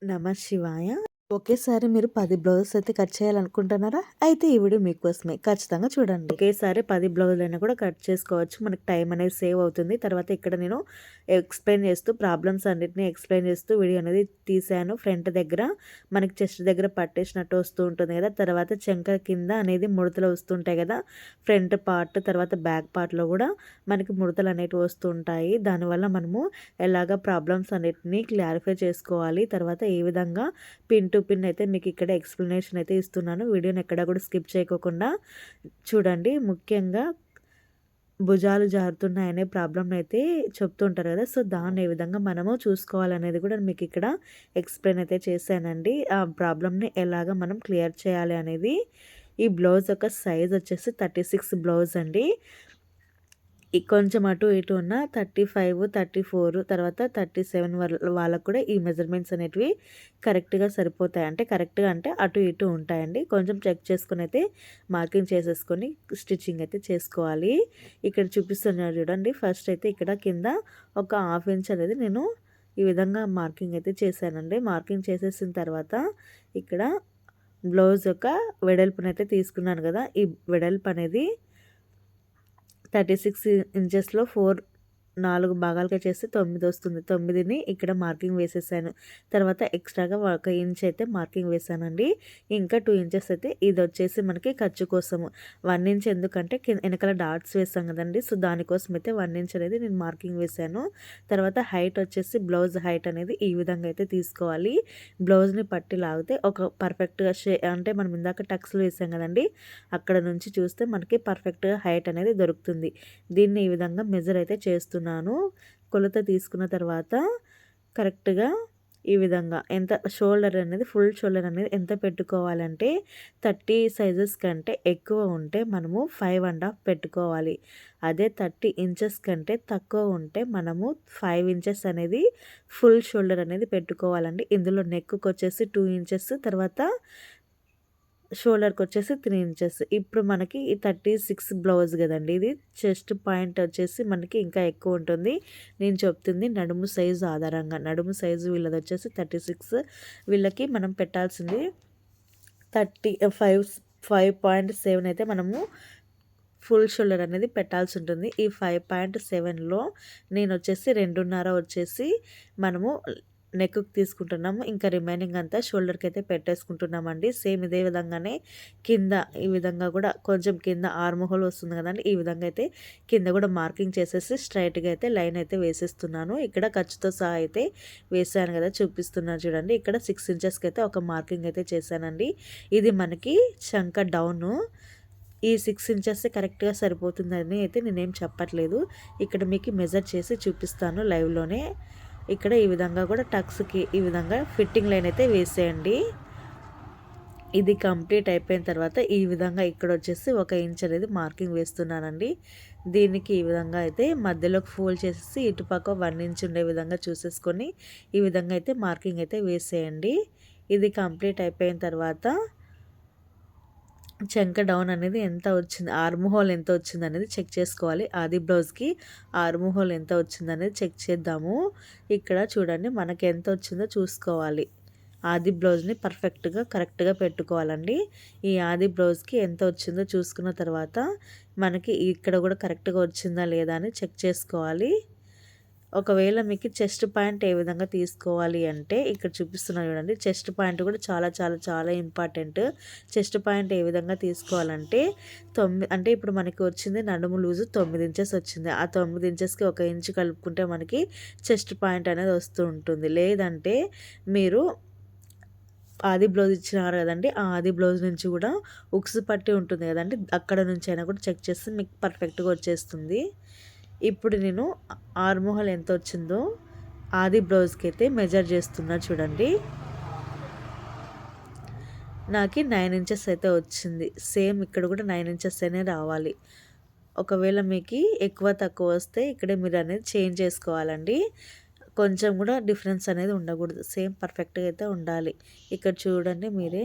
నమ శివాయ. ఒకేసారి మీరు 10 బ్లౌజెస్ అయితే కట్ చేయాలనుకుంటున్నారా? అయితే ఈ వీడియో మీకోసమే. ఖచ్చితంగా చూడండి. ఒకేసారి 10 బ్లౌజులైనా కూడా కట్ చేసుకోవచ్చు. మనకి టైం అనేది సేవ్ అవుతుంది. తర్వాత ఇక్కడ నేను ఎక్స్‌ప్లెయిన్ చేస్తూ ప్రాబ్లమ్స్ అన్నిటిని ఎక్స్‌ప్లెయిన్ చేస్తూ వీడియో అనేది తీశాను. ఫ్రంట్ దగ్గర మనకి చెస్ట్ దగ్గర పట్టేసినట్టు వస్తూ ఉంటుంది కదా! తర్వాత చంక కింద అనేది ముడతలు వస్తుంటాయి కదా! ఫ్రంట్ పార్ట్ తర్వాత బ్యాక్ పార్ట్‌లో కూడా మనకి ముడతలు అనేటివి వస్తూ ఉంటాయి. దానివల్ల మనము ఎలాగ ప్రాబ్లమ్స్ అన్నిటిని క్లారిఫై చేసుకోవాలి. తర్వాత ఏ విధంగా పిన్ టు పిన్ అయితే మీకు ఇక్కడ ఎక్స్‌ప్లనేషన్ అయితే ఇస్తున్నాను. వీడియోని ఎక్కడ కూడా స్కిప్ చేయకోకుండా చూడండి. ముఖ్యంగా భుజాలు జారుతున్నాయనే ప్రాబ్లమ్‌ని అయితే చెప్తూ ఉంటారు కదా! సో, దాన్ని ఏ విధంగా మనము చూసుకోవాలనేది కూడా మీకు ఇక్కడ ఎక్స్‌ప్లెయిన్ అయితే చేశానండి. ఆ ప్రాబ్లమ్‌ని ఎలాగ మనం క్లియర్ చేయాలి అనేది. ఈ బ్లౌజ్ యొక్క సైజ్ వచ్చేసి 36 బ్లౌజ్ అండి. కొంచెం అటు ఇటు ఉన్న 35, 34 తర్వాత 37 వాళ్ళకి కూడా ఈ మెజర్మెంట్స్ అనేటివి కరెక్ట్‌గా సరిపోతాయి. అంటే కరెక్ట్‌గా అంటే అటు ఇటు ఉంటాయండి. కొంచెం చెక్ చేసుకొని అయితే మార్కింగ్ చేసేసుకొని స్టిచ్చింగ్ అయితే చేసుకోవాలి. ఇక్కడ చూపిస్తున్నారు చూడండి. ఫస్ట్ అయితే ఇక్కడ కింద ఒక హాఫ్ ఇంచ్ అనేది నేను ఈ విధంగా మార్కింగ్ అయితే చేశానండి. మార్కింగ్ చేసేసిన తర్వాత ఇక్కడ బ్లౌజ్ యొక్క వెడల్పునైతే తీసుకున్నాను కదా! ఈ వెడల్పు అనేది 36 ఇంచెస్‌లో 4 భాగాలుగా చేస్తే 9 వస్తుంది. 9ని ఇక్కడ మార్కింగ్ వేసేసాను. తర్వాత ఎక్స్ట్రాగా 1 ఇంచ్ అయితే మార్కింగ్ వేసానండి. ఇంకా 2 ఇంచెస్ అయితే ఇదొచ్చేసి మనకి ఖర్చు కోసము. 1 ఇంచ్ ఎందుకంటే ఎనకాల డాట్స్ వేసాం కదండీ! సో, దానికోసం అయితే 1 ఇంచ్ అనేది నేను మార్కింగ్ వేసాను. తర్వాత హైట్ వచ్చేసి బ్లౌజ్ హైట్ అనేది ఈ విధంగా అయితే తీసుకోవాలి. బ్లౌజ్‌ని పట్టి లాగితే ఒక పర్ఫెక్ట్‌గా అంటే మనం ఇందాక టక్స్‌లు వేసాం కదండీ! అక్కడ నుంచి చూస్తే మనకి పర్ఫెక్ట్‌గా హైట్ అనేది దొరుకుతుంది. దీన్ని ఈ విధంగా మెజర్ అయితే చేస్తున్నాను. కొలత తీసుకున్న తర్వాత కరెక్ట్‌గా ఈ విధంగా ఎంత షోల్డర్ అనేది ఫుల్ షోల్డర్ అనేది ఎంత పెట్టుకోవాలంటే 30 సైజెస్ కంటే ఎక్కువ ఉంటే మనము 5 ½ పెట్టుకోవాలి. అదే 30 ఇంచెస్ కంటే తక్కువ ఉంటే మనము 5 ఇంచెస్ అనేది ఫుల్ షోల్డర్ అనేది పెట్టుకోవాలండి. ఇందులో నెక్‌కి వచ్చేసి 2 ఇంచెస్ తర్వాత షోల్డర్‌కొచ్చేసి 3 ఇంచెస్. ఇప్పుడు మనకి ఈ 36 బ్లౌజ్ గదండీ ఇది. చెస్ట్ పాయింట్ వచ్చేసి మనకి ఇంకా ఎక్కువ ఉంటుంది. నేను చెప్తుంది నడుము సైజు ఆధారంగా. నడుము సైజు వీళ్ళదొచ్చేసి 36. వీళ్ళకి మనం పెట్టాల్సింది 5.7 అయితే మనము ఫుల్ షోల్డర్ అనేది పెట్టాల్సి ఉంటుంది. ఈ 5.7లో నేనొచ్చేసి 2.5 వచ్చేసి మనము నెక్‌కి తీసుకుంటున్నాము. ఇంకా రిమైనింగ్ అంతా షోల్డర్‌కి అయితే పెట్టేసుకుంటున్నామండి. సేమ్ ఇదే విధంగానే కింద ఈ విధంగా కూడా కొంచెం కింద ఆర్మ్ హోల్ వస్తుంది కదండీ! ఈ విధంగా అయితే కింద కూడా మార్కింగ్ చేసేసి స్ట్రెయిట్‌గా అయితే లైన్ అయితే వేసేస్తున్నాను. ఇక్కడ ఖర్చుతో సహా అయితే వేసాను కదా! చూపిస్తున్నాను చూడండి. ఇక్కడ 6 ఇంచెస్‌కి అయితే ఒక మార్కింగ్ అయితే చేశానండి. ఇది మనకి చంక డౌను. ఈ 6 ఇంచెస్ కరెక్ట్‌గా సరిపోతుందని అయితే నేనేం చెప్పట్లేదు. ఇక్కడ మీకు మెజర్ చేసి చూపిస్తాను లైవ్‌లోనే. ఇక్కడ ఈ విధంగా కూడా టక్స్‌కి ఈ విధంగా ఫిట్టింగ్ లైన్ అయితే వేసేయండి. ఇది కంప్లీట్ అయిపోయిన తర్వాత ఈ విధంగా ఇక్కడ వచ్చేసి 1 ఇంచ్ అనేది మార్కింగ్ వేస్తున్నానండి. దీనికి ఈ విధంగా అయితే మధ్యలోకి ఫోల్డ్ చేసేసి ఇటుపక్క 1 ఇంచ్ ఉండే విధంగా చూసేసుకొని ఈ విధంగా అయితే మార్కింగ్ అయితే వేసేయండి. ఇది కంప్లీట్ అయిపోయిన తర్వాత చంక డౌన్ అనేది ఎంత వచ్చింది, ఆర్మ్ హోల్ ఎంత వచ్చిందనేది చెక్ చేసుకోవాలి. ఆది బ్లౌజ్‌కి ఆర్మ్ హోల్ ఎంత వచ్చిందనేది చెక్ చేద్దాము. ఇక్కడ చూడండి మనకి ఎంత వచ్చిందో చూసుకోవాలి. ఆది బ్లౌజ్‌ని పర్ఫెక్ట్‌గా కరెక్ట్‌గా పెట్టుకోవాలండి. ఈ ఆది బ్లౌజ్‌కి ఎంత వచ్చిందో చూసుకున్న తర్వాత మనకి ఇక్కడ కూడా కరెక్ట్‌గా వచ్చిందా లేదా అని చెక్ చేసుకోవాలి. ఒకవేళ మీకు చెస్ట్ పాయింట్ ఏ విధంగా తీసుకోవాలి అంటే ఇక్కడ చూపిస్తున్నాను చూడండి. చెస్ట్ పాయింట్ కూడా చాలా చాలా చాలా ఇంపార్టెంట్. చెస్ట్ పాయింట్ ఏ విధంగా తీసుకోవాలంటే అంటే ఇప్పుడు మనకి వచ్చింది నడుము లూజు 9 ఇంచెస్ వచ్చింది. ఆ 9 ఇంచెస్‌కి 1 ఇంచ్ కలుపుకుంటే మనకి చెస్ట్ పాయింట్ అనేది వస్తూ ఉంటుంది. లేదంటే మీరు ఆది బ్లౌజ్ ఇచ్చినారు కదండీ! ఆ ఆది బ్లౌజ్ నుంచి కూడా ఉక్స్ పట్టి ఉంటుంది కదండీ! అక్కడ నుంచి అయినా కూడా చెక్ చేస్తే మీకు పర్ఫెక్ట్‌గా వచ్చేస్తుంది. ఇప్పుడు నేను ఆర్మ్ హోల్ ఎంత వచ్చిందో ఆది బ్లౌజ్‌కి అయితే మెజర్ చేస్తున్నా చూడండి. నాకు 9 ఇంచెస్ అయితే వచ్చింది. సేమ్ ఇక్కడ కూడా 9 ఇంచెస్ అనే రావాలి. ఒకవేళ మీకు ఎక్కువ తక్కువ వస్తే ఇక్కడే మీరు అనేది చేంజ్ చేసుకోవాలండి. కొంచెం కూడా డిఫరెన్స్ అనేది ఉండకూడదు. సేమ్ పర్ఫెక్ట్‌గా అయితే ఉండాలి. ఇక్కడ చూడండి మీరే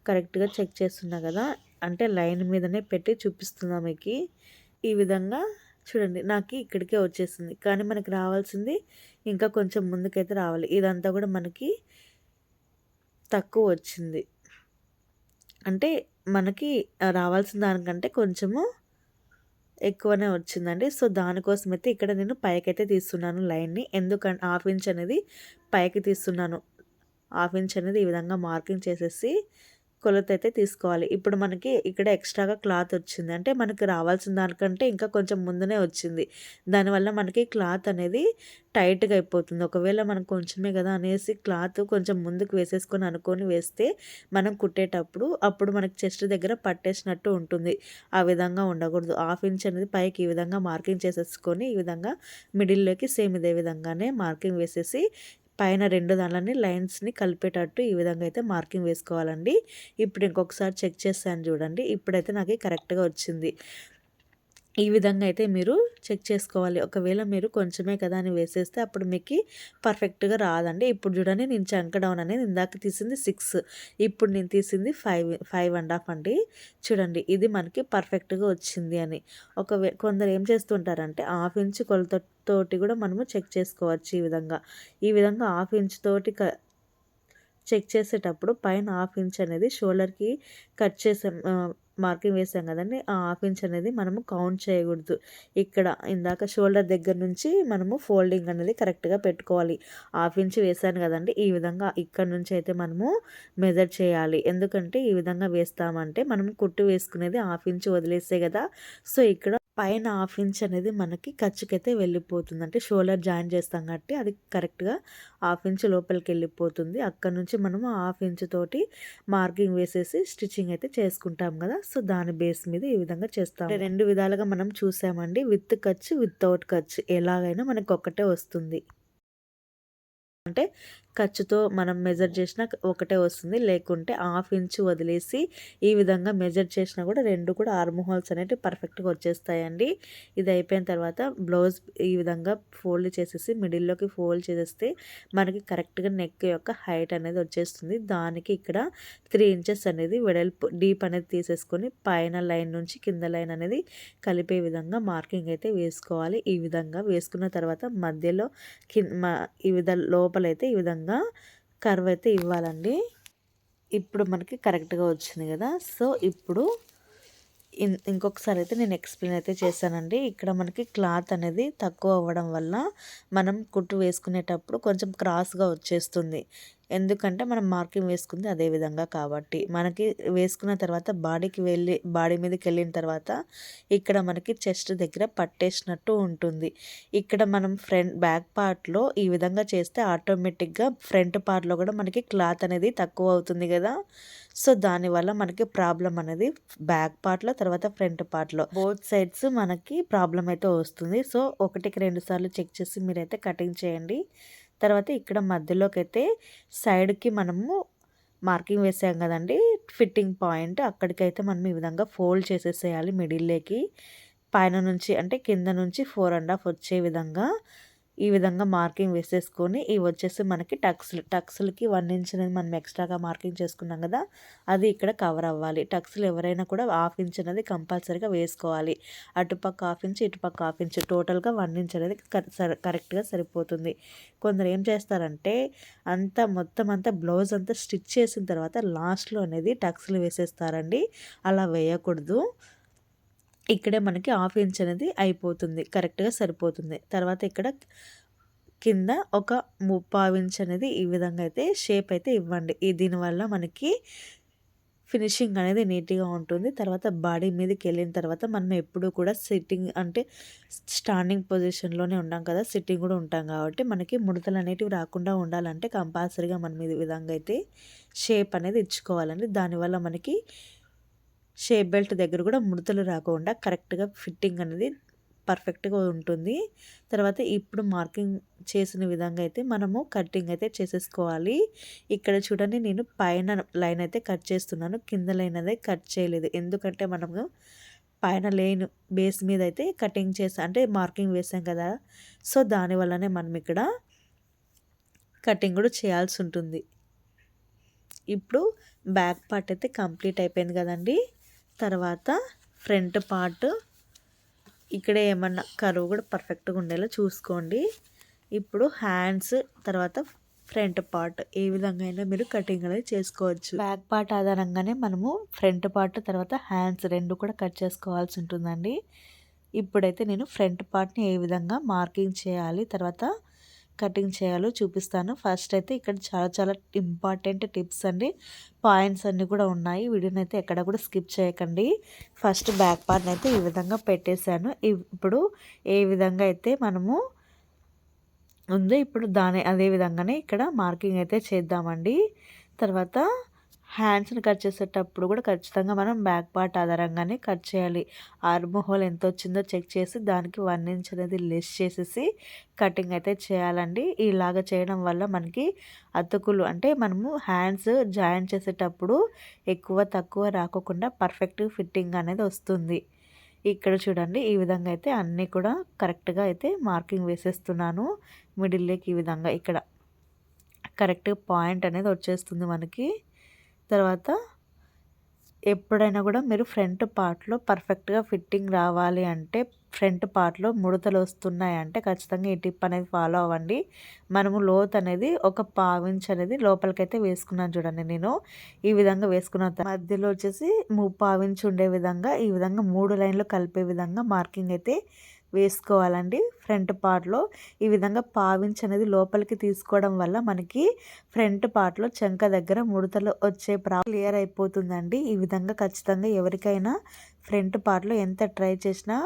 కరెక్ట్‌గా చెక్ చేస్తున్నా కదా! అంటే లైన్ మీదనే పెట్టి చూపిస్తున్నా మీకి. ఈ విధంగా చూడండి నాకు ఇక్కడికే వచ్చేసింది. కానీ మనకి రావాల్సింది ఇంకా కొంచెం ముందుకైతే రావాలి. ఇదంతా కూడా మనకి తక్కువ వచ్చింది. అంటే మనకి రావాల్సిన దానికంటే కొంచెము ఎక్కువనే వచ్చిందండి. సో, దానికోసమైతే ఇక్కడ నేను పైకైతే తీస్తున్నాను లైన్‌ని. హాఫ్ ఇంచ్ అనేది పైకి తీస్తున్నాను. హాఫ్ ఇంచ్ అనేది ఈ విధంగా మార్కింగ్ చేసేసి కొలతైతే తీసుకోవాలి. ఇప్పుడు మనకి ఇక్కడ ఎక్స్ట్రాగా క్లాత్ వచ్చింది. అంటే మనకి రావాల్సిన దానికంటే ఇంకా కొంచెం ముందునే వచ్చింది. దానివల్ల మనకి క్లాత్ అనేది టైట్‌గా అయిపోతుంది. ఒకవేళ మనం కొంచెమే కదా అనేసి క్లాత్ కొంచెం ముందుకు వేసేసుకొని అనుకోని వేస్తే మనం కుట్టేటప్పుడు అప్పుడు మనకి చెస్ట్ దగ్గర పట్టేసినట్టు ఉంటుంది. ఆ విధంగా ఉండకూడదు. హాఫ్ ఇంచ్ అనేది పైకి ఈ విధంగా మార్కింగ్ చేసేసుకొని ఈ విధంగా మిడిల్‌లోకి సేమ్ ఇదే విధంగానే మార్కింగ్ వేసేసి పైన 2 దాన్లని లైన్స్‌ని కలిపేటట్టు ఈ విధంగా అయితే మార్కింగ్ వేసుకోవాలండి. ఇప్పుడు ఇంకొకసారి చెక్ చేశాను చూడండి. ఇప్పుడైతే నాకు కరెక్ట్‌గా వచ్చింది. ఈ విధంగా అయితే మీరు చెక్ చేసుకోవాలి. ఒకవేళ మీరు కొంచెమే కదా అని వేసేస్తే అప్పుడు మీకు పర్ఫెక్ట్‌గా రాదండి. ఇప్పుడు చూడండి నేను చంక డౌన్ అనేది ఇందాక తీసింది 6, ఇప్పుడు నేను తీసింది 5 ½ అండి. చూడండి ఇది మనకి పర్ఫెక్ట్‌గా వచ్చింది అని. కొందరు ఏం చేస్తుంటారంటే హాఫ్ ఇంచ్ కొలతతోటి కూడా మనము చెక్ చేసుకోవచ్చు ఈ విధంగా. ఈ విధంగా హాఫ్ ఇంచ్ తోటి చెక్ చేసేటప్పుడు పైన హాఫ్ ఇంచ్ అనేది షోల్డర్‌కి కట్ చేసాం మార్కింగ్ వేసాం కదండీ! ఆ హాఫ్ ఇంచ్ అనేది మనము కౌంట్ చేయకూడదు. ఇక్కడ ఇందాక షోల్డర్ దగ్గర నుంచి మనము ఫోల్డింగ్ అనేది కరెక్ట్‌గా పెట్టుకోవాలి. హాఫ్ ఇంచ్ వేసాను కదండీ! ఈ విధంగా ఇక్కడ నుంచి అయితే మనము మెజర్ చేయాలి. ఎందుకంటే ఈ విధంగా వేస్తామంటే మనం కుట్టు వేసుకునేది హాఫ్ ఇంచ్ వదిలేసే కదా! సో, ఇక్కడ పైన హాఫ్ ఇంచ్ అనేది మనకి ఖర్చుకైతే వెళ్ళిపోతుంది. అంటే షోల్డర్ జాయిన్ చేస్తాం కాబట్టి అది కరెక్ట్‌గా హాఫ్ ఇంచ్ లోపలికి వెళ్ళిపోతుంది. అక్కడ నుంచి మనము హాఫ్ ఇంచ్ తోటి మార్కింగ్ వేసేసి స్టిచ్చింగ్ అయితే చేసుకుంటాం కదా! సో, దాని బేస్ మీద ఈ విధంగా చేస్తాము. అంటే 2 విధాలుగా మనం చూసామండి. విత్ ఖర్చు, వితౌట్ ఖర్చు ఎలాగైనా మనకు ఒక్కటే వస్తుంది. అంటే ఖర్చుతో మనం మెజర్ చేసినా ఒకటే వస్తుంది. లేకుంటే హాఫ్ ఇంచ్ వదిలేసి ఈ విధంగా మెజర్ చేసినా కూడా 2 కూడా ఆర్మ్ హోల్స్ అనేటివి పర్ఫెక్ట్‌గా వచ్చేస్తాయండి. ఇది అయిపోయిన తర్వాత బ్లౌజ్ ఈ విధంగా ఫోల్డ్ చేసేసి మిడిల్‌లోకి ఫోల్డ్ చేసేస్తే మనకి కరెక్ట్‌గా నెక్ యొక్క హైట్ అనేది వచ్చేస్తుంది. దానికి ఇక్కడ 3 ఇంచెస్ అనేది వెడల్పు డీప్ అనేది తీసేసుకొని పైన లైన్ నుంచి కింద లైన్ అనేది కలిపే విధంగా మార్కింగ్ అయితే వేసుకోవాలి. ఈ విధంగా వేసుకున్న తర్వాత మధ్యలో ఈ లోపలైతే ఈ విధంగా కర్వ్ అయితే ఇవ్వాలండి. ఇప్పుడు మనకి కరెక్ట్‌గా వచ్చింది కదా! సో, ఇప్పుడు ఇంకొకసారి అయితే నేను ఎక్స్‌ప్లెయిన్ అయితే చేశానండి. ఇక్కడ మనకి క్లాత్ అనేది తక్కువ అవ్వడం వల్ల మనం కుట్టు వేసుకునేటప్పుడు కొంచెం క్రాస్‌గా వచ్చేస్తుంది. ఎందుకంటే మనం మార్కింగ్ వేసుకుంది అదే విధంగా కాబట్టి. మనకి వేసుకున్న తర్వాత బాడీ మీదకెళ్ళిన తర్వాత ఇక్కడ మనకి చెస్ట్ దగ్గర పట్టేసినట్టు ఉంటుంది. ఇక్కడ మనం బ్యాక్ పార్ట్‌లో ఈ విధంగా చేస్తే ఆటోమేటిక్‌గా ఫ్రంట్ పార్ట్‌లో కూడా మనకి క్లాత్ అనేది తక్కువ అవుతుంది కదా! సో, దానివల్ల మనకి ప్రాబ్లమ్ అనేది బ్యాక్ పార్ట్‌లో తర్వాత ఫ్రంట్ పార్ట్‌లో బోత్ సైడ్స్ మనకి ప్రాబ్లమ్ అయితే వస్తుంది. సో, 1కి 2 సార్లు చెక్ చేసి మీరైతే కటింగ్ చేయండి. తర్వాత ఇక్కడ మధ్యలోకైతే సైడ్‌కి మనము మార్కింగ్ వేసాం కదండీ! ఫిట్టింగ్ పాయింట్ అక్కడికైతే మనం ఈ విధంగా ఫోల్డ్ చేసేసేయాలి మిడిల్‌లోకి. పైన నుంచి అంటే కింద నుంచి 4 ½ వచ్చే విధంగా ఈ విధంగా మార్కింగ్ వేసేసుకొని ఇవి వచ్చేసి మనకి టక్స్‌లకి 1 ఇంచ్ అనేది మనం ఎక్స్ట్రాగా మార్కింగ్ చేసుకున్నాం కదా! అది ఇక్కడ కవర్ అవ్వాలి. టక్స్‌లు ఎవరైనా కూడా హాఫ్ ఇంచ్ అనేది కంపల్సరీగా వేసుకోవాలి. అటుపక్క హాఫ్ ఇంచ్, ఇటుపక్క హాఫ్ ఇంచ్ టోటల్‌గా 1 ఇంచ్ అనేది కరెక్ట్‌గా సరిపోతుంది. కొందరు ఏం చేస్తారంటే మొత్తం అంతా బ్లౌజ్ అంతా స్టిచ్ చేసిన తర్వాత లాస్ట్‌లో అనేది టక్స్‌లు వేసేస్తారండి. అలా వేయకూడదు. ఇక్కడే మనకి హాఫ్ ఇంచ్ అనేది అయిపోతుంది. కరెక్ట్‌గా సరిపోతుంది. తర్వాత ఇక్కడ కింద ఒక 3/4 ఇంచ్ అనేది ఈ విధంగా అయితే షేప్ అయితే ఇవ్వండి. దీనివల్ల మనకి ఫినిషింగ్ అనేది నీట్‌గా ఉంటుంది. తర్వాత బాడీ మీదకెళ్ళిన తర్వాత మనం ఎప్పుడూ కూడా సిట్టింగ్ అంటే స్టాండింగ్ పొజిషన్‌లోనే ఉంటాం కదా! సిట్టింగ్ కూడా ఉంటాం కాబట్టి మనకి ముడతలు అనేటివి రాకుండా ఉండాలంటే కంపల్సరీగా మనం ఈ విధంగా అయితే షేప్ అనేది ఇచ్చుకోవాలండి. దానివల్ల మనకి షేప్ బెల్ట్ దగ్గర కూడా ముడతలు రాకుండా కరెక్ట్‌గా ఫిట్టింగ్ అనేది పర్ఫెక్ట్‌గా ఉంటుంది. తర్వాత ఇప్పుడు మార్కింగ్ చేసిన విధంగా అయితే మనము కటింగ్ అయితే చేసేసుకోవాలి. ఇక్కడ చూడండి నేను పైన లైన్ అయితే కట్ చేస్తున్నాను. కింద లైన్ అనేది కట్ చేయలేదు. ఎందుకంటే మనము పైన బేస్ మీద అయితే కటింగ్ అంటే మార్కింగ్ వేసాం కదా! సో, దానివల్లనే మనం ఇక్కడ కటింగ్ కూడా చేయాల్సి ఉంటుంది. ఇప్పుడు బ్యాక్ పార్ట్ అయితే కంప్లీట్ అయిపోయింది కదండీ! తర్వాత ఫ్రంట్ పార్ట్ ఇక్కడ ఏమన్నా కర్వ్ కూడా పర్ఫెక్ట్‌గా ఉండేలా చూసుకోండి. ఇప్పుడు హ్యాండ్స్ తర్వాత ఫ్రంట్ పార్ట్ ఏ విధంగా అయినా మీరు కటింగ్ అనేది చేసుకోవచ్చు. బ్యాక్ పార్ట్ ఆధారంగానే మనము ఫ్రంట్ పార్ట్ తర్వాత హ్యాండ్స్ రెండు కూడా కట్ చేసుకోవాల్సి ఉంటుందండి. ఇప్పుడైతే నేను ఫ్రంట్ పార్ట్ని ఏ విధంగా మార్కింగ్ చేయాలి తర్వాత కటింగ్ చేయాలో చూపిస్తాను. ఫస్ట్ అయితే ఇక్కడ చాలా చాలా ఇంపార్టెంట్ టిప్స్ అండి, పాయింట్స్ అన్నీ కూడా ఉన్నాయి. వీడియోని అయితే ఎక్కడ కూడా స్కిప్ చేయకండి. ఫస్ట్ బ్యాక్ పార్ట్ని అయితే ఈ విధంగా పెట్టేశాను. ఇప్పుడు ఏ విధంగా అయితే మనము ఉందో ఇప్పుడు అదే విధంగానే ఇక్కడ మార్కింగ్ అయితే చేద్దామండి. తర్వాత హ్యాండ్స్ని కట్ చేసేటప్పుడు కూడా ఖచ్చితంగా మనం బ్యాక్ పార్ట్ ఆధారంగానే కట్ చేయాలి. ఆర్మ్ హోల్ ఎంత వచ్చిందో చెక్ చేసి దానికి 1 ఇంచ్ అనేది లెస్ చేసేసి కటింగ్ అయితే చేయాలండి. ఇలాగ చేయడం వల్ల మనకి అతుకులు అంటే మనము హ్యాండ్స్ జాయిన్ చేసేటప్పుడు ఎక్కువ తక్కువ రాకోకుండా పర్ఫెక్ట్ ఫిట్టింగ్ అనేది వస్తుంది. ఇక్కడ చూడండి ఈ విధంగా అయితే అన్నీ కూడా కరెక్ట్గా అయితే మార్కింగ్ వేసేస్తున్నాను. మిడిల్లోకి ఈ విధంగా ఇక్కడ కరెక్ట్ పాయింట్ అనేది వచ్చేస్తుంది మనకి. తర్వాత ఎప్పుడైనా కూడా మీరు ఫ్రంట్ పార్ట్లో పర్ఫెక్ట్గా ఫిట్టింగ్ రావాలి అంటే ఫ్రంట్ పార్ట్లో ముడతలు వస్తున్నాయంటే ఖచ్చితంగా ఈ టిప్ అనేది ఫాలో అవ్వండి. మనము లోత్ అనేది ఒక 1/2 ఇంచ్ అనేది లోపలికైతే వేసుకున్నాను చూడండి. నేను ఈ విధంగా వేసుకున్న మధ్యలో వచ్చేసి 1/2 ఇంచ్ ఉండే విధంగా ఈ విధంగా 3 లైన్లు కలిపే విధంగా మార్కింగ్ అయితే వేసుకోవాలండి. ఫ్రంట్ పార్ట్లో ఈ విధంగా 1/2 ఇంచ్ అనేది లోపలికి తీసుకోవడం వల్ల మనకి ఫ్రంట్ పార్ట్లో చంక దగ్గర ముడతలు వచ్చే క్లియర్ అయిపోతుందండి. ఈ విధంగా ఖచ్చితంగా ఎవరికైనా ఫ్రంట్ పార్ట్లో ఎంత ట్రై చేసినా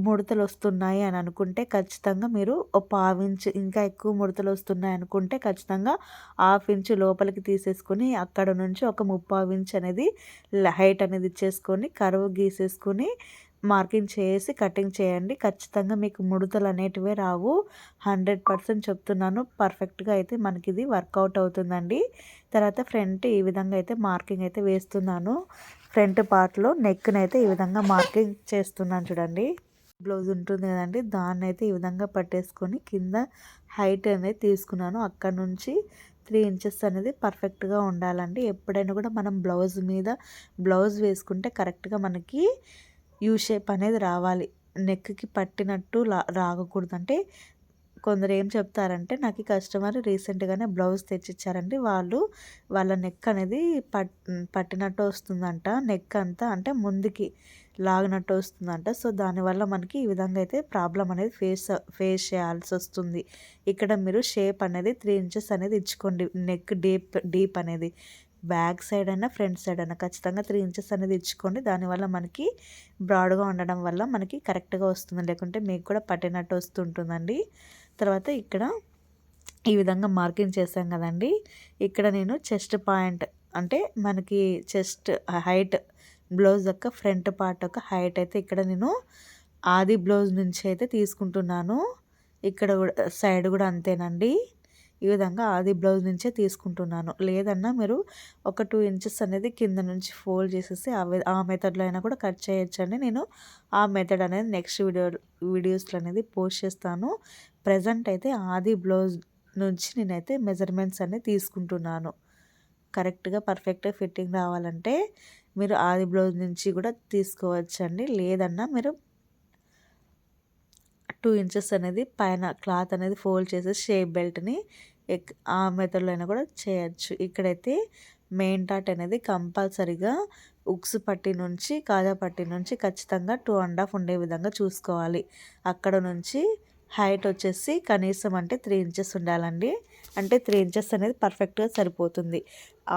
ముడతలు వస్తున్నాయి అని అనుకుంటే ఖచ్చితంగా మీరు ఒక 1/2 ఇంచ్ ఇంకా ఎక్కువ ముడతలు వస్తున్నాయి అనుకుంటే ఖచ్చితంగా 1/2 ఇంచ్ లోపలికి తీసేసుకొని అక్కడ నుంచి ఒక 3/4 ఇంచ్ అనేది హైట్ అనేది ఇచ్చేసుకొని కర్వ్ గీసేసుకొని మార్కింగ్ చేసి కటింగ్ చేయండి. ఖచ్చితంగా మీకు ముడతలు అనేటివే రావు. 100% చెప్తున్నాను. పర్ఫెక్ట్గా అయితే మనకి ఇది వర్కౌట్ అవుతుందండి. తర్వాత ఫ్రంట్ ఈ విధంగా అయితే మార్కింగ్ అయితే వేస్తున్నాను. ఫ్రంట్ పార్ట్లో నెక్ని అయితే ఈ విధంగా మార్కింగ్ చేస్తున్నాను చూడండి. బ్లౌజ్ ఉంటుంది కదండి, దాన్ని అయితే ఈ విధంగా పట్టేసుకొని కింద హైట్ అనేది తీసుకున్నాను. అక్కడ నుంచి 3 ఇంచెస్ అనేది పర్ఫెక్ట్గా ఉండాలండి. ఎప్పుడైనా కూడా మనం బ్లౌజ్ వేసుకుంటే కరెక్ట్గా మనకి యూ షేప్ అనేది రావాలి. నెక్కి పట్టినట్టు రాకూడదు. అంటే కొందరు ఏం చెప్తారంటే నాకు కస్టమర్ రీసెంట్గానే బ్లౌజ్ తెచ్చిచ్చారండి. వాళ్ళ నెక్ అనేది పట్టినట్టు వస్తుందంట. నెక్ అంతా అంటే ముందుకి లాగినట్టు వస్తుందంట. సో దానివల్ల మనకి ఈ విధంగా అయితే ప్రాబ్లం అనేది ఫేస్ చేయాల్సి వస్తుంది. ఇక్కడ మీరు షేప్ అనేది 3 ఇంచెస్ అనేది ఇచ్చుకోండి. నెక్ డీప్ అనేది బ్యాక్ సైడ్ అయినా ఫ్రంట్ సైడ్ అయినా ఖచ్చితంగా 3 ఇంచెస్ అనేది ఇచ్చుకోండి. దానివల్ల మనకి బ్రాడ్గా ఉండడం వల్ల మనకి కరెక్ట్గా వస్తుంది. లేకుంటే మీకు కూడా పట్టినట్టు వస్తుంటుందండి. తర్వాత ఇక్కడ ఈ విధంగా మార్కింగ్ చేసాం కదండి. ఇక్కడ నేను చెస్ట్ పాయింట్ అంటే మనకి చెస్ట్ హైట్ బ్లౌజ్ యొక్క ఫ్రంట్ పార్ట్ యొక్క హైట్ అయితే ఇక్కడ నేను ఆది బ్లౌజ్ నుంచి అయితే తీసుకుంటున్నాను. ఇక్కడ కూడా సైడ్ కూడా అంతేనండి. ఈ విధంగా ఆది బ్లౌజ్ నుంచే తీసుకుంటున్నాను. లేదన్నా మీరు ఒక 2 ఇంచెస్ అనేది కింద నుంచి ఫోల్డ్ చేసేసి ఆ మెథడ్లో అయినా కూడా కట్ చేయొచ్చండి. నేను ఆ మెథడ్ అనేది నెక్స్ట్ వీడియోస్లో అనేది పోస్ట్ చేస్తాను. ప్రజెంట్ అయితే ఆది బ్లౌజ్ నుంచి నేనైతే మెజర్మెంట్స్ అనేది తీసుకుంటున్నాను. కరెక్ట్గా పర్ఫెక్ట్గా ఫిట్టింగ్ రావాలంటే మీరు ఆది బ్లౌజ్ నుంచి కూడా తీసుకోవచ్చండి. లేదన్నా మీరు 2 ఇంచెస్ అనేది పైన క్లాత్ అనేది ఫోల్డ్ చేసి షేప్ బెల్ట్ని ఆ మెథడ్లో అయినా కూడా చేయొచ్చు. ఇక్కడైతే మెయిన్ డాట్ అనేది కంపల్సరీగా ఉక్స్ పట్టి నుంచి కాజా పట్టి నుంచి ఖచ్చితంగా 2.5 ఉండే విధంగా చూసుకోవాలి. అక్కడ నుంచి హైట్ వచ్చేసి కనీసం అంటే 3 ఇంచెస్ ఉండాలండి. అంటే 3 ఇంచెస్ అనేది పర్ఫెక్ట్గా సరిపోతుంది.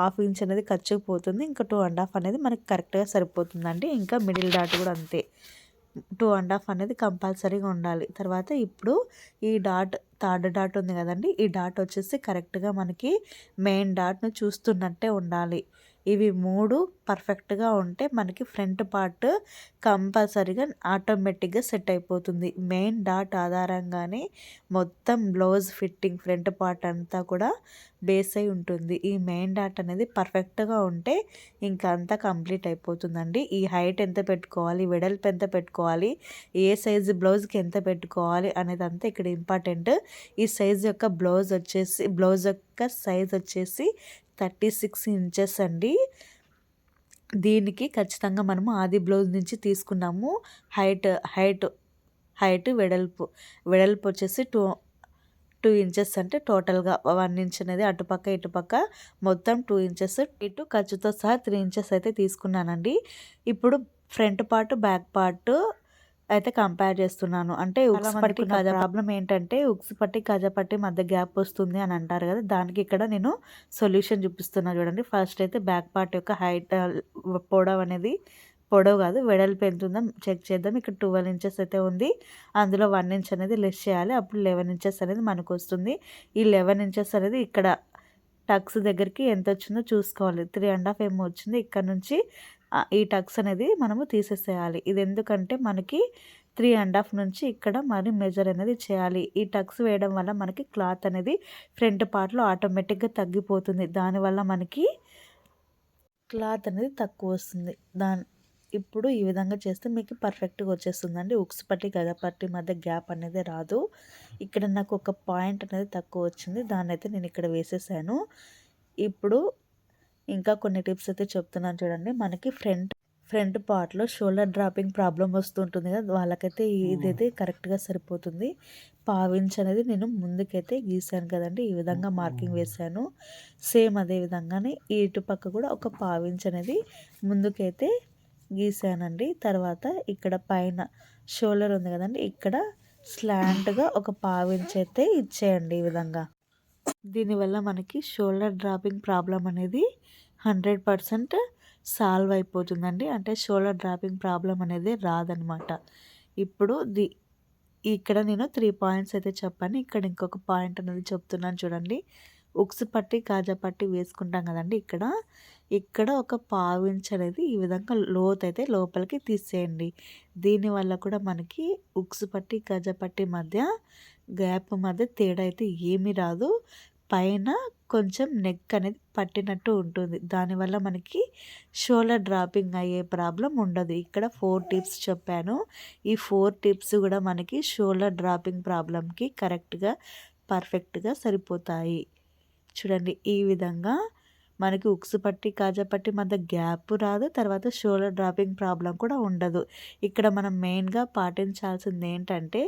1/2 ఇంచ్ అనేది ఖర్చుకుపోతుంది. ఇంకా 2.5 అనేది మనకి కరెక్ట్గా సరిపోతుందండి. ఇంకా మిడిల్ డాట్ కూడా అంతే 2.5 అనేది కంపల్సరీగా ఉండాలి. తర్వాత ఇప్పుడు ఈ థర్డ్ డాట్ ఉంది కదండి, ఈ డాట్ వచ్చేసి కరెక్ట్గా మనకి మెయిన్ డాట్ను చూస్తున్నట్టే ఉండాలి. ఇవి 3 పర్ఫెక్ట్గా ఉంటే మనకి ఫ్రంట్ పార్ట్ కంపల్సరీగా ఆటోమేటిక్గా సెట్ అయిపోతుంది. మెయిన్ డాట్ ఆధారంగానే మొత్తం బ్లౌజ్ ఫిట్టింగ్ ఫ్రంట్ పార్ట్ అంతా కూడా బేస్ అయి ఉంటుంది. ఈ మెయిన్ డాట్ అనేది పర్ఫెక్ట్గా ఉంటే ఇంకా అంతా కంప్లీట్ అయిపోతుందండి. ఈ హైట్ ఎంత పెట్టుకోవాలి, వెడల్పు ఎంత పెట్టుకోవాలి, ఏ సైజు బ్లౌజ్కి ఎంత పెట్టుకోవాలి అనేది అంతా ఇక్కడ ఇంపార్టెంట్. ఈ సైజు యొక్క బ్లౌజ్ యొక్క సైజ్ వచ్చేసి 36 ఇంచెస్ అండి. దీనికి ఖచ్చితంగా మనము ఆది బ్లౌజ్ నుంచి తీసుకున్నాము. హైట్ వెడల్పు వచ్చేసి 2 ఇంచెస్ అంటే టోటల్‌గా 1 ఇంచ్ అనేది అటుపక్క, ఇటుపక్క మొత్తం 2 ఇంచెస్, ఇటు ఖర్చుతో సహా 3 ఇంచెస్ అయితే తీసుకున్నానండి. ఇప్పుడు ఫ్రంట్ పార్ట్, బ్యాక్ పార్ట్ అయితే కంపేర్ చేస్తున్నాను. అంటే ఉక్స్ పట్టి ప్రాబ్లమ్ ఏంటంటే ఉక్స్ పట్టి, కాజా పట్టి మధ్య గ్యాప్ వస్తుంది అని అంటారు కదా! దానికి ఇక్కడ నేను సొల్యూషన్ చూపిస్తున్నా చూడండి. ఫస్ట్ అయితే బ్యాక్ పార్ట్ యొక్క హైట్ పొడవు కాదు వెడల్పు ఎంత ఉందో చెక్ చేద్దాం. ఇక్కడ 12 ఇంచెస్ అయితే ఉంది. అందులో 1 ఇంచ్ అనేది లెస్ చేయాలి. అప్పుడు 11 ఇంచెస్ అనేది మనకు వస్తుంది. ఈ 11 ఇంచెస్ అనేది ఇక్కడ టక్స్ దగ్గరికి ఎంత వచ్చిందో చూసుకోవాలి. 3½ ఏమో వచ్చింది. ఇక్కడ నుంచి ఈ టక్స్ అనేది మనము తీసేసేయాలి. ఇది ఎందుకంటే మనకి 3½ నుంచి ఇక్కడ మరి మెజర్ అనేది చేయాలి. ఈ టక్స్ వేయడం వల్ల మనకి క్లాత్ అనేది ఫ్రంట్ పార్ట్‌లో ఆటోమేటిక్‌గా తగ్గిపోతుంది. దానివల్ల మనకి క్లాత్ అనేది తక్కువ వస్తుంది. ఇప్పుడు ఈ విధంగా చేస్తే మీకు పర్ఫెక్ట్‌గా వచ్చేస్తుందండి. ఉక్స్ పట్టి, గజ పట్టి మధ్య గ్యాప్ అనేది రాదు. ఇక్కడ నాకు ఒక పాయింట్ అనేది తక్కువ వచ్చింది. దాన్నైతే నేను ఇక్కడ వేసేసాను. ఇప్పుడు ఇంకా కొన్ని టిప్స్ అయితే చెప్తున్నాను చూడండి. మనకి ఫ్రంట్ పార్ట్‌లో షోల్డర్ డ్రాపింగ్ ప్రాబ్లమ్ వస్తుంటుంది కదా! వాళ్ళకైతే ఇదైతే కరెక్ట్‌గా సరిపోతుంది. పావించ్ అనేది నేను ముందుకైతే గీసాను కదండీ! ఈ విధంగా మార్కింగ్ వేశాను. సేమ్ అదే విధంగానే ఈ ఇటుపక్క కూడా ఒక పావించ్ అనేది ముందుకైతే గీసానండి. తర్వాత ఇక్కడ పైన షోల్డర్ ఉంది కదండి! ఇక్కడ స్లాంట్‌గా ఒక పావించ్ అయితే ఇచ్చేయండి ఈ విధంగా. దీనివల్ల మనకి షోల్డర్ డ్రాపింగ్ ప్రాబ్లం అనేది 100% సాల్వ్ అయిపోతుందండి. అంటే షోల్డర్ డ్రాపింగ్ ప్రాబ్లం అనేది రాదనమాట. ఇప్పుడు ఇక్కడ నేను 3 పాయింట్స్ అయితే చెప్పాను. ఇక్కడ ఇంకొక పాయింట్ అనేది చెప్తున్నాను చూడండి. ఉక్స్ పట్టి, కాజా పట్టి వేసుకుంటాం కదండి! ఇక్కడ ఒక పావించ్ అనేది ఈ విధంగా లోతైతే లోపలికి తీసేయండి. దీనివల్ల కూడా మనకి ఉక్స్ పట్టి, కాజా పట్టి మధ్య గ్యాప్ మధ్య తేడా అయితే ఏమీ రాదు. పైన కొంచెం నెక్ అనేది పట్టినట్టు ఉంటుంది. దానివల్ల మనకి షోల్డర్ డ్రాపింగ్ అయ్యే ప్రాబ్లం ఉండదు. ఇక్కడ 4 టిప్స్ చెప్పాను. ఈ 4 టిప్స్ కూడా మనకి షోల్డర్ డ్రాపింగ్ ప్రాబ్లంకి కరెక్ట్‌గా, పర్ఫెక్ట్‌గా సరిపోతాయి. చూడండి ఈ విధంగా మనకి ఉక్స్ పట్టి, కాజా పట్టి మధ్య గ్యాప్ రాదు. తర్వాత షోల్డర్ డ్రాపింగ్ ప్రాబ్లం కూడా ఉండదు. ఇక్కడ మనం మెయిన్‌గా పాటించాల్సింది ఏంటంటే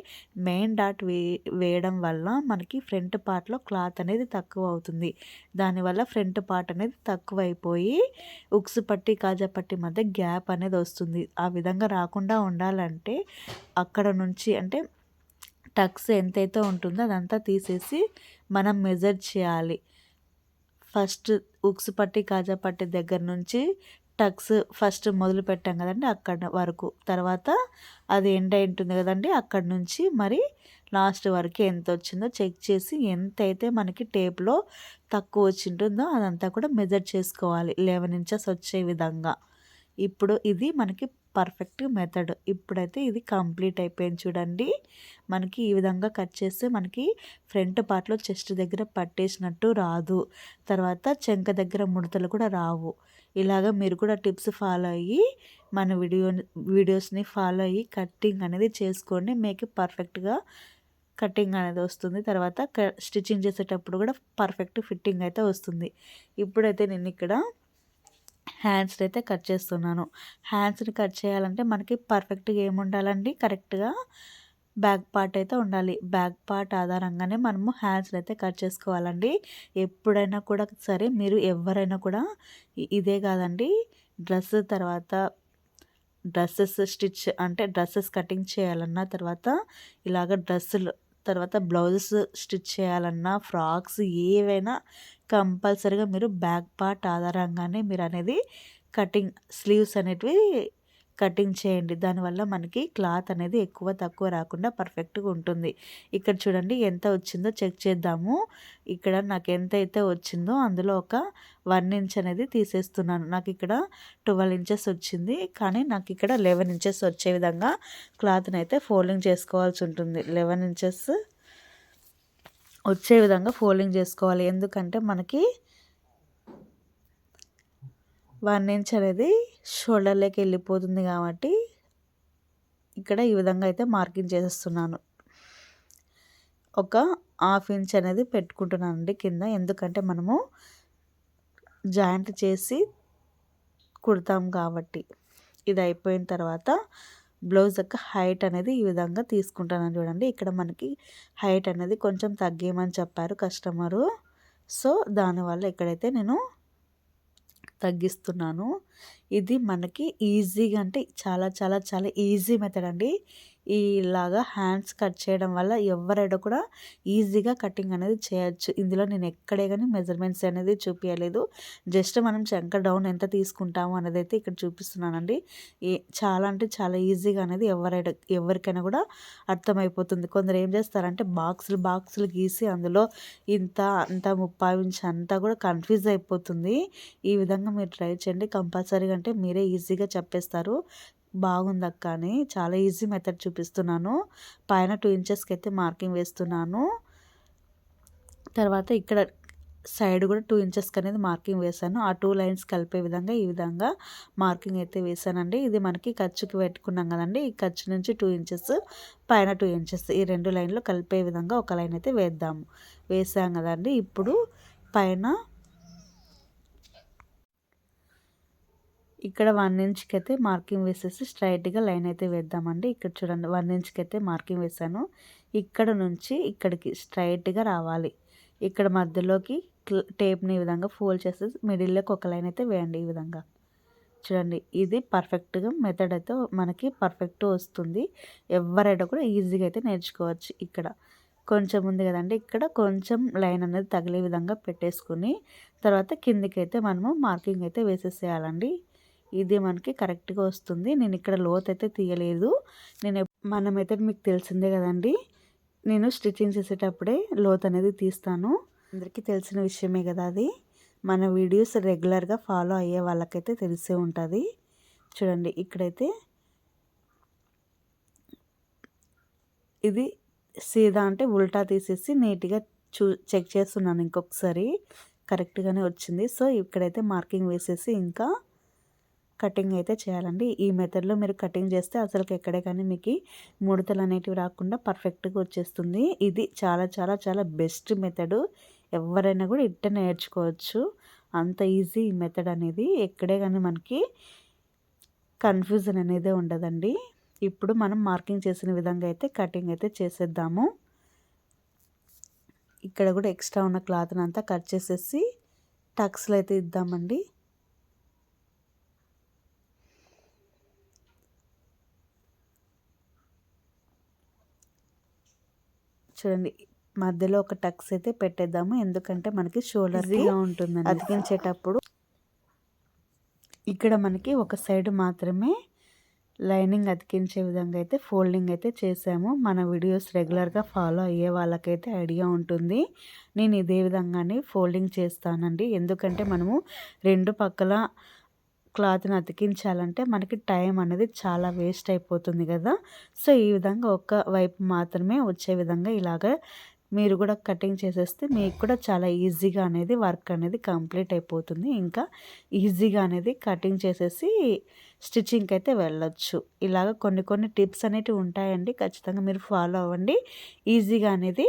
మెయిన్ డాట్ వేయడం వల్ల మనకి ఫ్రంట్ పార్ట్‌లో క్లాత్ అనేది తక్కువ అవుతుంది. దానివల్ల ఫ్రంట్ పార్ట్ అనేది తక్కువైపోయి ఉక్స్ పట్టి, కాజా పట్టి మధ్య గ్యాప్ అనేది వస్తుంది. ఆ విధంగా రాకుండా ఉండాలంటే అక్కడ నుంచి అంటే టక్స్ ఎంతైతే ఉంటుందో అదంతా తీసేసి మనం మెజర్ చేయాలి. ఫస్ట్ ఉక్స్ పట్టి, కాజా పట్టి దగ్గర నుంచి టక్స్ ఫస్ట్ మొదలు పెట్టాం కదండి అక్కడ వరకు. తర్వాత అది ఎండ్ అయి ఉంటుంది కదండి అక్కడి నుంచి మరి లాస్ట్ వరకు ఎంత వచ్చిందో చెక్ చేసి ఎంతైతే మనకి టేప్లో తక్కువ వచ్చి ఉంటుందో అదంతా కూడా మెజర్ చేసుకోవాలి. 11 ఇంచెస్ వచ్చే విధంగా. ఇప్పుడు ఇది మనకి పర్ఫెక్ట్ మెథడ్. ఇప్పుడైతే ఇది కంప్లీట్ అయిపోయింది చూడండి. మనకి ఈ విధంగా కట్ చేస్తే మనకి ఫ్రంట్ పార్ట్‌లో చెస్ట్ దగ్గర పట్టేసినట్టు రాదు. తర్వాత చెంక దగ్గర ముడతలు కూడా రావు. ఇలాగ మీరు కూడా టిప్స్ ఫాలో అయ్యి మన వీడియోస్ని ఫాలో అయ్యి కటింగ్ అనేది చేసుకోండి. మీకు పర్ఫెక్ట్‌గా కటింగ్ అనేది వస్తుంది. తర్వాత స్టిచ్చింగ్ చేసేటప్పుడు కూడా పర్ఫెక్ట్ ఫిట్టింగ్ అయితే వస్తుంది. ఇప్పుడైతే నేను ఇక్కడ హ్యాండ్స్ని అయితే కట్ చేస్తున్నాను. హ్యాండ్స్ని కట్ చేయాలంటే మనకి పర్ఫెక్ట్‌గా ఏముండాలండి కరెక్ట్‌గా బ్యాక్ పార్ట్ అయితే ఉండాలి. బ్యాక్ పార్ట్ ఆధారంగానే మనము హ్యాండ్స్ని అయితే కట్ చేసుకోవాలండి. ఎప్పుడైనా కూడా సరే మీరు ఎవరైనా కూడా ఇదే కాదండి డ్రెస్సెస్ స్టిచ్ అంటే డ్రెస్సెస్ కటింగ్ చేయాలన్నా తర్వాత బ్లౌజెస్ స్టిచ్ చేయాలన్నా ఫ్రాక్స్ ఏవైనా కంపల్సరీగా మీరు బ్యాక్ పార్ట్ ఆధారంగానే మీరు అనేది స్లీవ్స్ అనేటివి కటింగ్ చేయండి. దానివల్ల మనకి క్లాత్ అనేది ఎక్కువ తక్కువ రాకుండా పర్ఫెక్ట్‌గా ఉంటుంది. ఇక్కడ చూడండి ఎంత వచ్చిందో చెక్ చేద్దాము. ఇక్కడ నాకు ఎంతైతే వచ్చిందో అందులో ఒక 1 ఇంచ్ అనేది తీసేస్తున్నాను. నాకు ఇక్కడ 12 ఇంచెస్ వచ్చింది. కానీ నాకు ఇక్కడ 11 ఇంచెస్ వచ్చే విధంగా క్లాత్‌ని అయితే ఫోల్డింగ్ చేసుకోవాల్సి ఉంటుంది. 11 ఇంచెస్ వచ్చే విధంగా ఫోల్డింగ్ చేసుకోవాలి. ఎందుకంటే మనకి 1 ఇంచ్ అనేది షోల్డర్లోకి వెళ్ళిపోతుంది కాబట్టి ఇక్కడ ఈ విధంగా అయితే మార్కింగ్ చేసేస్తున్నాను. ఒక 1/2 ఇంచ్ అనేది పెట్టుకుంటున్నానండి కింద. ఎందుకంటే మనము జాయింట్ చేసి కుడతాం కాబట్టి. ఇది అయిపోయిన తర్వాత బ్లౌజ్ యొక్క హైట్ అనేది ఈ విధంగా తీసుకుంటాను చూడండి. ఇక్కడ మనకి హైట్ అనేది కొంచెం తగ్గేయమని చెప్పారు కస్టమరు. సో దానివల్ల ఇక్కడైతే నేను తగ్గిస్తున్నాను. ఇది మనకి ఈజీగా అంటే చాలా చాలా చాలా ఈజీ మెథడ్ అండి. ఇలాగా హ్యాండ్స్ కట్ చేయడం వల్ల ఎవరైనా కూడా ఈజీగా కటింగ్ అనేది చేయొచ్చు. ఇందులో నేను ఎక్కడే కానీ మెజర్మెంట్స్ అనేది చూపించలేదు. జస్ట్ మనం చంక డౌన్ ఎంత తీసుకుంటాము అనేది అయితే ఇక్కడ చూపిస్తున్నానండి. చాలా అంటే చాలా ఈజీగా అనేది ఎవరికైనా కూడా అర్థమైపోతుంది. కొందరు ఏం చేస్తారంటే బాక్సులు గీసి అందులో ఇంత అంత 30 ఇంచ్ అంతా కూడా కన్ఫ్యూజ్ అయిపోతుంది. ఈ విధంగా మీరు ట్రై చేయండి కంపల్సరీగా, అంటే మీరే ఈజీగా చెప్పేస్తారు. బాగుందక్క అని చాలా ఈజీ మెథడ్ చూపిస్తున్నాను. పైన 2 ఇంచెస్కి అయితే మార్కింగ్ వేస్తున్నాను. తర్వాత ఇక్కడ సైడ్ కూడా 2 ఇంచెస్కి అనేది మార్కింగ్ వేసాను. ఆ 2 లైన్స్ కలిపే విధంగా ఈ విధంగా మార్కింగ్ అయితే వేసానండి. ఇది మనకి ఖర్చుకి పెట్టుకున్నాం కదండి. ఈ ఖర్చు నుంచి 2 ఇంచెస్, పైన 2 ఇంచెస్, ఈ 2 లైన్లు కలిపే విధంగా ఒక లైన్ అయితే వేద్దాము. వేసాం కదండి. ఇప్పుడు పైన ఇక్కడ 1 ఇంచ్కి అయితే మార్కింగ్ వేసేసి స్ట్రైట్గా లైన్ అయితే వేద్దామండి. ఇక్కడ చూడండి 1 ఇంచ్కి అయితే మార్కింగ్ వేసాను. ఇక్కడ నుంచి ఇక్కడికి స్ట్రైట్గా రావాలి. ఇక్కడ మధ్యలోకి టేప్ని ఈ విధంగా ఫోల్డ్ చేసేసి మిడిల్లోకి ఒక లైన్ అయితే వేయండి. ఈ విధంగా చూడండి, ఇది పర్ఫెక్ట్గా మెథడ్ అయితే మనకి పర్ఫెక్ట్ వస్తుంది. ఎవరైనా కూడా ఈజీగా అయితే నేర్చుకోవచ్చు. ఇక్కడ కొంచెం ఉంది కదండి, ఇక్కడ కొంచెం లైన్ అనేది తగిలే విధంగా పెట్టేసుకుని తర్వాత కిందికి అయితే మనము మార్కింగ్ అయితే వేసేసేయాలండి. ఇది మనకి కరెక్ట్గా వస్తుంది. నేను ఇక్కడ లోత్ అయితే తీయలేదు. మన మెథడ్ మీకు తెలిసిందే కదండి. నేను స్టిచ్చింగ్ చేసేటప్పుడే లోత్ అనేది తీస్తాను. అందరికీ తెలిసిన విషయమే కదా అది. మన వీడియోస్ రెగ్యులర్గా ఫాలో అయ్యే వాళ్ళకైతే తెలిసే ఉంటుంది. చూడండి, ఇక్కడైతే ఇది సీదా అంటే ఉల్టా తీసేసి నీట్గా చెక్ చేస్తున్నాను. ఇంకొకసారి కరెక్ట్గానే వచ్చింది. సో ఇక్కడైతే మార్కింగ్ వేసేసి ఇంకా కటింగ్ అయితే చేయాలండి. ఈ మెథడ్లో మీరు కటింగ్ చేస్తే అసలు ఎక్కడే కానీ మీకు ముడతలు అనేటివి రాకుండా పర్ఫెక్ట్గా వచ్చేస్తుంది. ఇది చాలా చాలా చాలా బెస్ట్ మెథడు. ఎవరైనా కూడా ఇట్ట నేర్చుకోవచ్చు. అంత ఈజీ ఈ మెథడ్ అనేది. ఎక్కడే కానీ మనకి కన్ఫ్యూజన్ అనేది ఉండదండి. ఇప్పుడు మనం మార్కింగ్ చేసిన విధంగా అయితే కటింగ్ అయితే చేసేద్దాము. ఇక్కడ కూడా ఎక్స్ట్రా ఉన్న క్లాత్ని అంతా కట్ చేసేసి టక్స్లు అయితే ఇద్దామండి. చూడండి, మధ్యలో ఒక టక్స్ అయితే పెట్టేద్దాము. ఎందుకంటే మనకి షోల్డర్గా ఉంటుంది అతికించేటప్పుడు. ఇక్కడ మనకి ఒక సైడ్ మాత్రమే లైనింగ్ అతికించే విధంగా అయితే ఫోల్డింగ్ అయితే చేసాము. మన వీడియోస్ రెగ్యులర్గా ఫాలో అయ్యే వాళ్ళకైతే ఐడియా ఉంటుంది. నేను ఇదే విధంగానే ఫోల్డింగ్ చేస్తానండి. ఎందుకంటే మనము రెండు పక్కల క్లాత్ని అతికించాలంటే మనకి టైం అనేది చాలా వేస్ట్ అయిపోతుంది కదా. సో ఈ విధంగా ఒక వైపు మాత్రమే వచ్చే విధంగా ఇలాగ మీరు కూడా కటింగ్ చేసేస్తే మీకు కూడా చాలా ఈజీగా అనేది వర్క్ అనేది కంప్లీట్ అయిపోతుంది. ఇంకా ఈజీగా అనేది కటింగ్ చేసేసి స్టిచ్చింగ్కి అయితే వెళ్ళొచ్చు. ఇలాగ కొన్ని టిప్స్ అనేటివి ఉంటాయండి. ఖచ్చితంగా మీరు ఫాలో అవ్వండి. ఈజీగా అనేది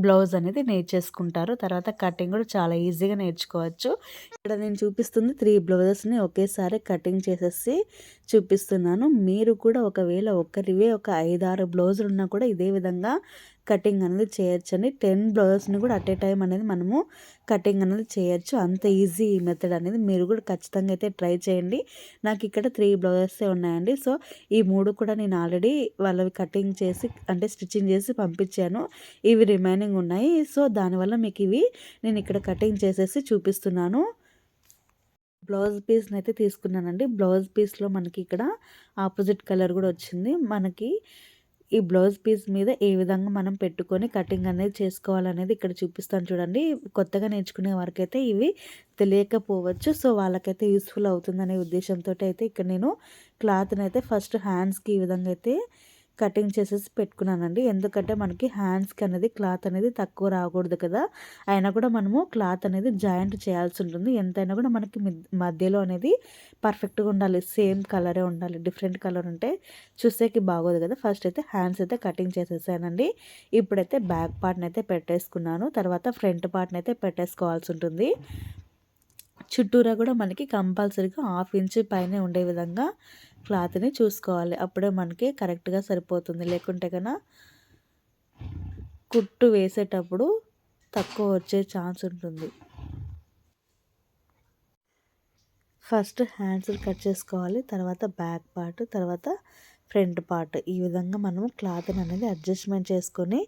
బ్లౌజ్ అనేది నేర్చేసుకుంటారు. తర్వాత కటింగ్ కూడా చాలా ఈజీగా నేర్చుకోవచ్చు. ఇక్కడ నేను చూపిస్తుంది 3 బ్లౌజెస్ని ఒకేసారి కటింగ్ చేసేసి చూపిస్తున్నాను. మీరు కూడా ఒకవేళ ఒకరివే ఒక 5-6 బ్లౌజులు ఉన్నా కూడా ఇదే విధంగా కటింగ్ అనేది చేయొచ్చండి. 10 బ్లౌజెస్ని కూడా అట్ ఏ టైం అనేది మనము కటింగ్ అనేది చేయొచ్చు. అంత ఈజీ ఈ మెథడ్ అనేది. మీరు కూడా ఖచ్చితంగా అయితే ట్రై చేయండి. నాకు ఇక్కడ 3 బ్లౌజెసే ఉన్నాయండి. సో ఈ 3 కూడా నేను ఆల్రెడీ వాళ్ళవి కటింగ్ చేసి అంటే స్టిచ్చింగ్ చేసి పంపించాను. ఇవి రిమైనింగ్ ఉన్నాయి. సో దానివల్ల మీకు ఇవి నేను ఇక్కడ కటింగ్ చేసేసి చూపిస్తున్నాను. బ్లౌజ్ పీస్ని అయితే తీసుకున్నానండి. బ్లౌజ్ పీస్లో మనకి ఇక్కడ ఆపోజిట్ కలర్ కూడా వచ్చింది. మనకి ఈ బ్లౌజ్ పీస్ మీద ఏ విధంగా మనం పెట్టుకొని కటింగ్ అనేది చేసుకోవాలనేది ఇక్కడ చూపిస్తాను చూడండి. కొత్తగా నేర్చుకునే వారికైతే ఇవి తెలియకపోవచ్చు. సో వాళ్ళకైతే యూస్ఫుల్ అవుతుందనే ఉద్దేశంతో అయితే ఇక్కడ నేను క్లాత్ని అయితే ఫస్ట్ హ్యాండ్స్కి ఈ విధంగా అయితే కటింగ్ చేసేసి పెట్టుకున్నానండి. ఎందుకంటే మనకి హ్యాండ్స్కి అనేది క్లాత్ అనేది తక్కువ రాకూడదు కదా. అయినా కూడా మనము క్లాత్ అనేది జాయింట్ చేయాల్సి ఉంటుంది. ఎంతైనా కూడా మనకి మధ్యలో అనేది పర్ఫెక్ట్గా ఉండాలి. సేమ్ కలరే ఉండాలి. డిఫరెంట్ కలర్ ఉంటే చూసేకి బాగోదు కదా. ఫస్ట్ అయితే హ్యాండ్స్ అయితే కటింగ్ చేసేసానండి. ఇప్పుడైతే బ్యాక్ పార్ట్ని అయితే పెట్టేసుకున్నాను. తర్వాత ఫ్రంట్ పార్ట్ని అయితే పెట్టేసుకోవాల్సి ఉంటుంది. చుట్టూరా కూడా మనకి కంపల్సరీగా 1/2 ఇంచ్ పైనే ఉండే విధంగా క్లాత్ని చూసుకోవాలి. అప్పుడే మనకి కరెక్ట్గా సరిపోతుంది. లేకుంటే కన్నా కుట్టు వేసేటప్పుడు తక్కువ వచ్చే ఛాన్స్ ఉంటుంది. ఫస్ట్ హ్యాండ్స్ కట్ చేసుకోవాలి, తర్వాత బ్యాక్ పార్ట్, తర్వాత ఫ్రంట్ పార్ట్. ఈ విధంగా మనము క్లాత్ని అనేది అడ్జస్ట్మెంట్ చేసుకొని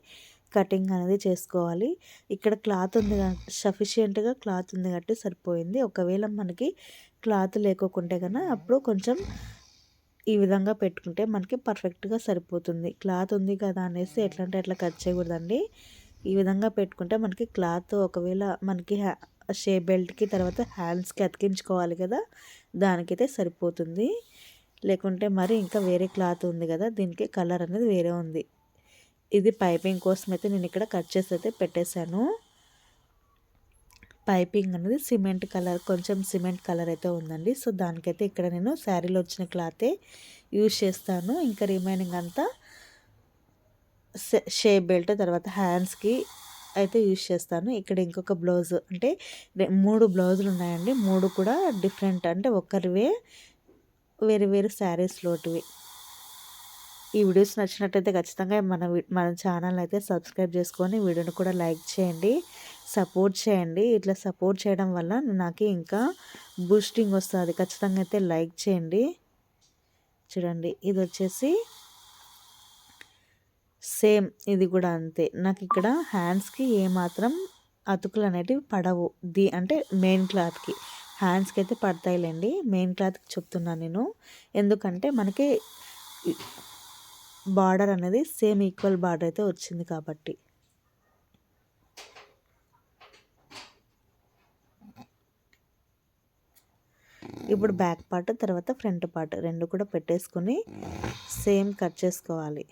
కటింగ్ అనేది చేసుకోవాలి. ఇక్కడ క్లాత్ ఉంది సఫిషియెంట్గా క్లాత్ ఉంది కాబట్టి సరిపోయింది. ఒకవేళ మనకి క్లాత్ లేకోకుంటే కన్నా అప్పుడు కొంచెం ఈ విధంగా పెట్టుకుంటే మనకి పర్ఫెక్ట్గా సరిపోతుంది. క్లాత్ ఉంది కదా అనేసి ఎట్లా అంటే అట్లా కట్ చేయకూడదండి. ఈ విధంగా పెట్టుకుంటే మనకి క్లాత్ ఒకవేళ మనకి షే బెల్ట్కి తర్వాత హ్యాండ్స్కి అతికించుకోవాలి కదా, దానికైతే సరిపోతుంది. లేకుంటే మరి ఇంకా వేరే క్లాత్ ఉంది కదా, దీనికి కలర్ అనేది వేరే ఉంది. ఇది పైపింగ్ కోసం అయితే నేను ఇక్కడ కట్ చేసి అయితే పెట్టేశాను. పైపింగ్ అనేది సిమెంట్ కలర్, కొంచెం సిమెంట్ కలర్ అయితే ఉందండి. సో దానికైతే ఇక్కడ నేను శారీలో వచ్చిన క్లాతే యూజ్ చేస్తాను. ఇంకా రిమైనింగ్ అంతా షేప్ బెల్ట్ తర్వాత హ్యాండ్స్కి అయితే యూజ్ చేస్తాను. ఇక్కడ ఇంకొక బ్లౌజ్ అంటే 3 బ్లౌజులు ఉన్నాయండి. 3 కూడా డిఫరెంట్, అంటే ఒక్కరివే వేరు వేరు శారీస్లోటివి. ఈ వీడియోస్ నచ్చినట్టయితే ఖచ్చితంగా మన ఛానల్ అయితే సబ్స్క్రైబ్ చేసుకొని వీడియోని కూడా లైక్ చేయండి, సపోర్ట్ చేయండి. ఇట్లా సపోర్ట్ చేయడం వల్ల నాకు ఇంకా బూస్టింగ్ వస్తుంది. ఖచ్చితంగా అయితే లైక్ చేయండి. చూడండి, ఇది వచ్చేసి సేమ్, ఇది కూడా అంతే. నాకు ఇక్కడ హ్యాండ్స్కి ఏమాత్రం అతుకులు అనేటివి పడవు. అంటే మెయిన్ క్లాత్కి, హ్యాండ్స్కి అయితే పడతాయిలేండి. మెయిన్ క్లాత్కి చెప్తున్నాను నేను, ఎందుకంటే మనకి బార్డర్ అనేది సేమ్ ఈక్వల్ బార్డర్ అయితే వచ్చింది కాబట్టి. ఇప్పుడు బ్యాక్ పార్ట్ తర్వాత ఫ్రంట్ పార్ట్ 2 కూడా పెట్టేసుకొని సేమ్ కట్ చేసుకోవాలి.